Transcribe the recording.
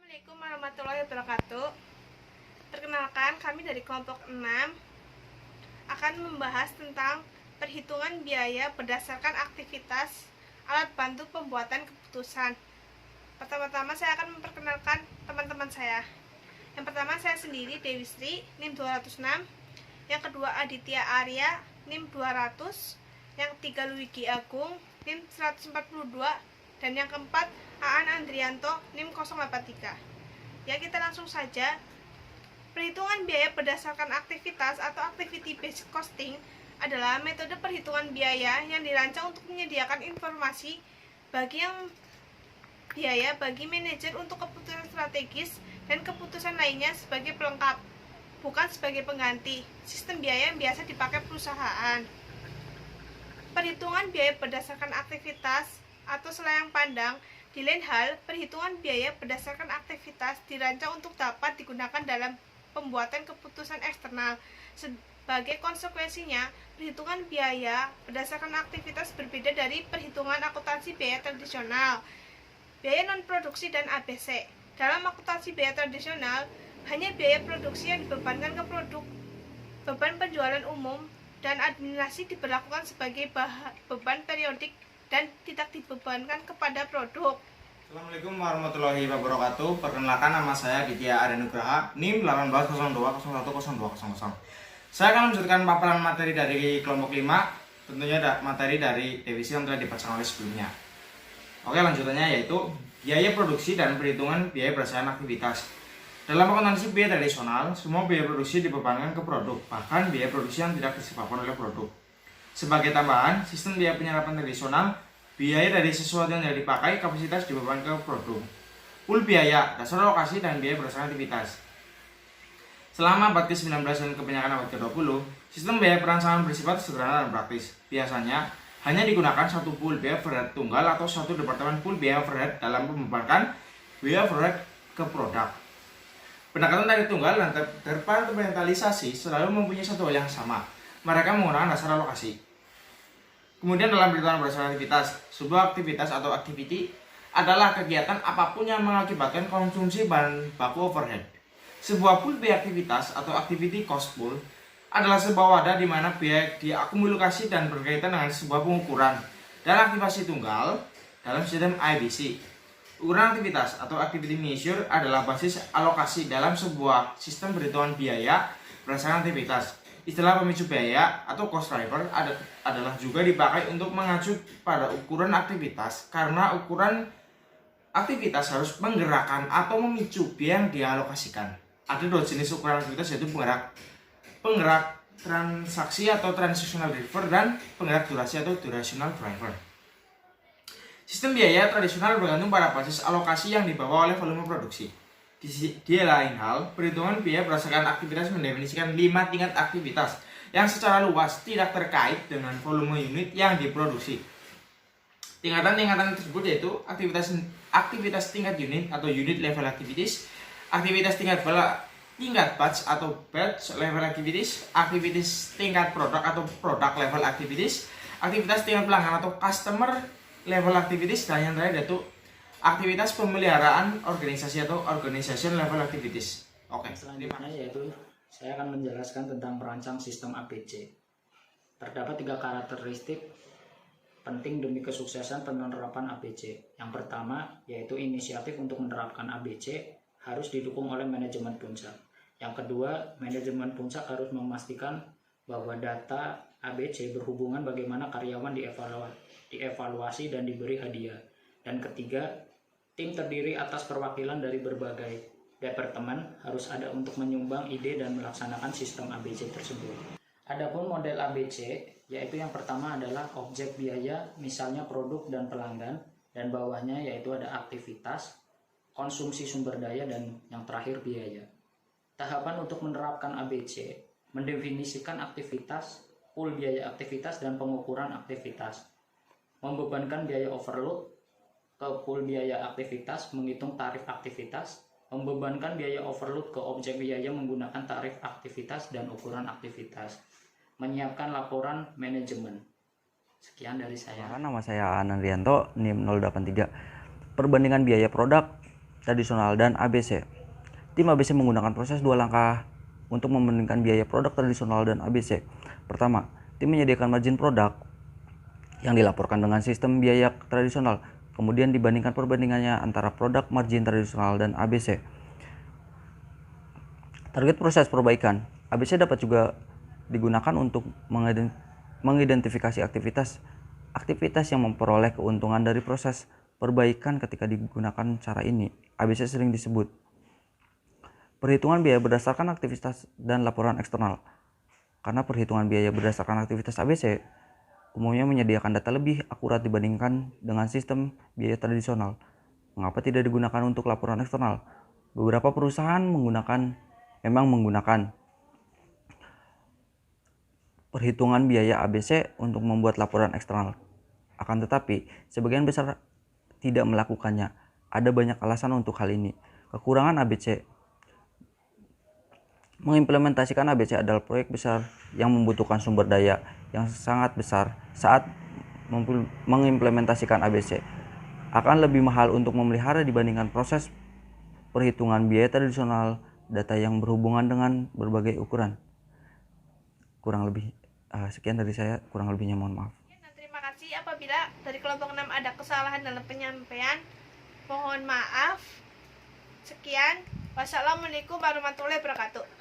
Assalamualaikum warahmatullahi wabarakatuh. Perkenalkan, kami dari kelompok 6 akan membahas tentang perhitungan biaya berdasarkan aktivitas alat bantu pembuatan keputusan. Pertama-tama saya akan memperkenalkan teman-teman saya. Yang pertama saya sendiri, Dewi Sri, NIM 206. Yang kedua Aditya Arya, NIM 200. Yang ketiga Luigi Agung, NIM 142. Dan yang keempat Aan Andrianto, NIM 083. Ya, kita langsung saja. Perhitungan biaya berdasarkan aktivitas atau activity based costing adalah metode perhitungan biaya yang dirancang untuk menyediakan informasi bagi manajer untuk keputusan strategis dan keputusan lainnya sebagai pelengkap, bukan sebagai pengganti sistem biaya yang biasa dipakai perusahaan. Perhitungan biaya berdasarkan aktivitas atau selayang pandang. Di lain hal, perhitungan biaya berdasarkan aktivitas dirancang untuk dapat digunakan dalam pembuatan keputusan eksternal. Sebagai konsekuensinya, perhitungan biaya berdasarkan aktivitas berbeda dari perhitungan akuntansi biaya tradisional, biaya non-produksi, dan ABC. Dalam akuntansi biaya tradisional, hanya biaya produksi yang dibebankan ke produk. Beban penjualan umum dan administrasi diberlakukan sebagai beban periodik dan tidak dibebankan kepada produk. Assalamualaikum warahmatullahi wabarakatuh. Perkenalkan, nama saya Aditya Arya Nugraha, NIM 1802010200. Saya akan melanjutkan paparan materi dari kelompok 5, tentunya materi dari divisi yang telah dibacakan oleh sebelumnya. Oke, lanjutannya yaitu biaya produksi dan perhitungan biaya berdasarkan aktivitas. Dalam akuntansi biaya tradisional, semua biaya produksi dibebankan ke produk, bahkan biaya produksi yang tidak disebabkan oleh produk. Sebagai tambahan, sistem biaya penyerapan tradisional, biaya dari sesuatu yang tidak dipakai, kapasitas dibebankan ke produk. Pool biaya, dasar alokasi, dan biaya berdasarkan aktivitas. Selama abad ke-19 dan kebanyakan abad ke-20, sistem biaya perancangan bersifat sederhana dan praktis. Biasanya, hanya digunakan satu pool biaya overhead tunggal atau satu departemen pool biaya overhead dalam membebankan biaya overhead ke produk. Pendekatan tarif tunggal dan departementalisasi selalu mempunyai satu hal yang sama. Mereka menggunakan dasar alokasi. Kemudian dalam perhitungan berdasarkan aktivitas, sebuah aktivitas atau activity adalah kegiatan apapun yang mengakibatkan konsumsi bahan baku overhead. Sebuah pool biaya aktivitas atau activity cost pool adalah sebuah wadah di mana biaya diakumulasi dan berkaitan dengan sebuah pengukuran dan aktivasi tunggal dalam sistem IBC. Ukuran aktivitas atau activity measure adalah basis alokasi dalam sebuah sistem perhitungan biaya berdasarkan aktivitas. Istilah pemicu biaya atau cost driver adalah juga dipakai untuk mengacu pada ukuran aktivitas, karena ukuran aktivitas harus menggerakkan atau memicu biaya yang dialokasikan. Ada dua jenis ukuran aktivitas, yaitu penggerak transaksi atau transactional driver dan penggerak durasi atau durational driver. Sistem biaya tradisional bergantung pada basis alokasi yang dibawa oleh volume produksi. Di lain hal, perhitungan biaya berdasarkan aktivitas mendefinisikan 5 tingkat aktivitas yang secara luas tidak terkait dengan volume unit yang diproduksi. Tingkatan-tingkatan tersebut yaitu aktivitas tingkat unit atau unit level activities, aktivitas tingkat batch atau batch level activities, aktivitas tingkat produk atau product level activities, aktivitas tingkat pelanggan atau customer level activities, dan yang terakhir yaitu aktivitas pemeliharaan organisasi atau organization level activities. Oke. Selanjutnya yaitu saya akan menjelaskan tentang perancang sistem ABC. Terdapat 3 karakteristik penting demi kesuksesan penerapan ABC. Yang pertama yaitu inisiatif untuk menerapkan ABC harus didukung oleh manajemen puncak. Yang kedua, manajemen puncak harus memastikan bahwa data ABC berhubungan bagaimana karyawan dievaluasi dan diberi hadiah. Dan ketiga, tim terdiri atas perwakilan dari berbagai departemen harus ada untuk menyumbang ide dan melaksanakan sistem ABC tersebut. Adapun model ABC, yaitu yang pertama adalah objek biaya, misalnya produk dan pelanggan, dan bawahnya yaitu ada aktivitas, konsumsi sumber daya, dan yang terakhir biaya. Tahapan untuk menerapkan ABC mendefinisikan aktivitas, pool biaya aktivitas, dan pengukuran aktivitas. Membebankan biaya overload ke pool biaya aktivitas, menghitung tarif aktivitas, membebankan biaya overload ke objek biaya menggunakan tarif aktivitas dan ukuran aktivitas, menyiapkan laporan manajemen. Sekian dari saya. Nama saya Aan Andrianto, NIM 083. Perbandingan biaya produk tradisional dan ABC. Tim ABC menggunakan proses 2 langkah untuk membandingkan biaya produk tradisional dan ABC. Pertama, tim menyediakan margin produk yang dilaporkan dengan sistem biaya tradisional, kemudian dibandingkan perbandingannya antara produk margin tradisional dan ABC. Target proses perbaikan. ABC dapat juga digunakan untuk mengidentifikasi aktivitas yang memperoleh keuntungan dari proses perbaikan. Ketika digunakan cara ini, ABC sering disebut perhitungan biaya berdasarkan aktivitas dan laporan eksternal. Karena perhitungan biaya berdasarkan aktivitas ABC umumnya menyediakan data lebih akurat dibandingkan dengan sistem biaya tradisional. Mengapa tidak digunakan untuk laporan eksternal? Beberapa perusahaan memang menggunakan perhitungan biaya ABC untuk membuat laporan eksternal. Akan tetapi, sebagian besar tidak melakukannya. Ada banyak alasan untuk hal ini. Kekurangan ABC. Mengimplementasikan ABC adalah proyek besar yang membutuhkan sumber daya yang sangat besar. Saat mengimplementasikan ABC akan lebih mahal untuk memelihara dibandingkan proses perhitungan biaya tradisional data yang berhubungan dengan berbagai ukuran. Kurang lebih sekian dari saya, kurang lebihnya mohon maaf. Terima kasih. Apabila dari kelompok 6 ada kesalahan dalam penyampaian, mohon maaf. Sekian. Wassalamualaikum warahmatullahi wabarakatuh.